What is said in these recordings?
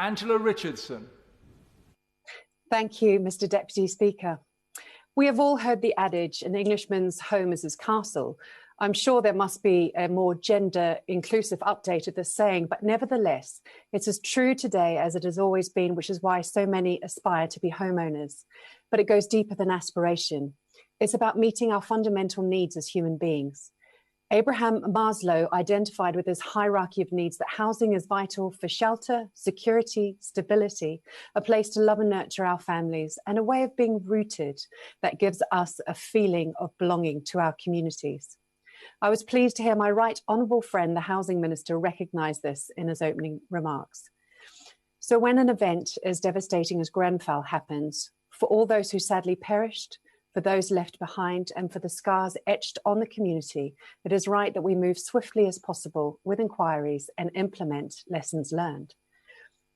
Angela Richardson. Thank you, Mr. Deputy Speaker. We have all heard the adage, an Englishman's home is his castle. I'm sure there must be a more gender-inclusive update of this saying, but nevertheless, it's as true today as it has always been, which is why so many aspire to be homeowners. But it goes deeper than aspiration. It's about meeting our fundamental needs as human beings. Abraham Maslow identified with his hierarchy of needs that housing is vital for shelter, security, stability, a place to love and nurture our families, and a way of being rooted that gives us a feeling of belonging to our communities. I was pleased to hear my right honourable friend, the Housing Minister, recognise this in his opening remarks. So when an event as devastating as Grenfell happens, for all those who sadly perished, for those left behind, and for the scars etched on the community, it is right that we move swiftly as possible with inquiries and implement lessons learned.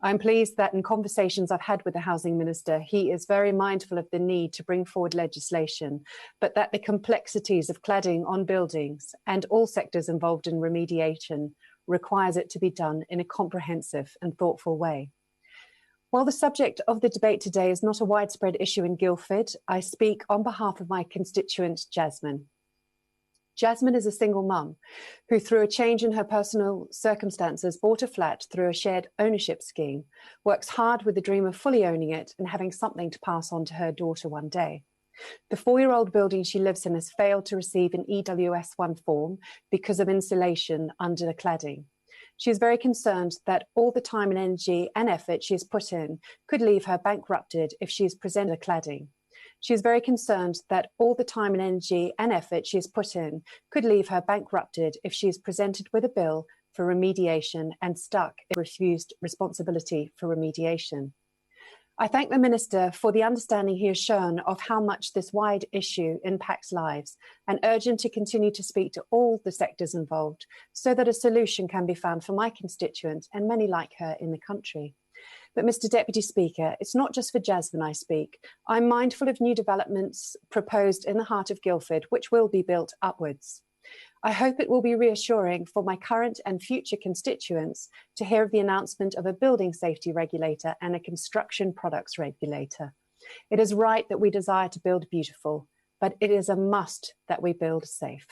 I'm pleased that in conversations I've had with the Housing Minister, he is very mindful of the need to bring forward legislation, but that the complexities of cladding on buildings and all sectors involved in remediation requires it to be done in a comprehensive and thoughtful way. While the subject of the debate today is not a widespread issue in Guildford, I speak on behalf of my constituent, Jasmine. Jasmine is a single mum who, through a change in her personal circumstances, bought a flat through a shared ownership scheme, works hard with the dream of fully owning it and having something to pass on to her daughter one day. The 4-year-old building she lives in has failed to receive an EWS1 form because of insulation under the cladding. She is very concerned that all the time and energy and effort she has put in could leave her bankrupted if she is presented a cladding. She is very concerned that all the time and energy and effort she has put in could leave her bankrupted if she is presented with a bill for remediation and stuck if refused responsibility for remediation. I thank the Minister for the understanding he has shown of how much this wide issue impacts lives and urge him to continue to speak to all the sectors involved so that a solution can be found for my constituent and many like her in the country. But Mr. Deputy Speaker, it's not just for Jasmine I speak. I'm mindful of new developments proposed in the heart of Guildford, which will be built upwards. I hope it will be reassuring for my current and future constituents to hear of the announcement of a building safety regulator and a construction products regulator. It is right that we desire to build beautiful, but it is a must that we build safe.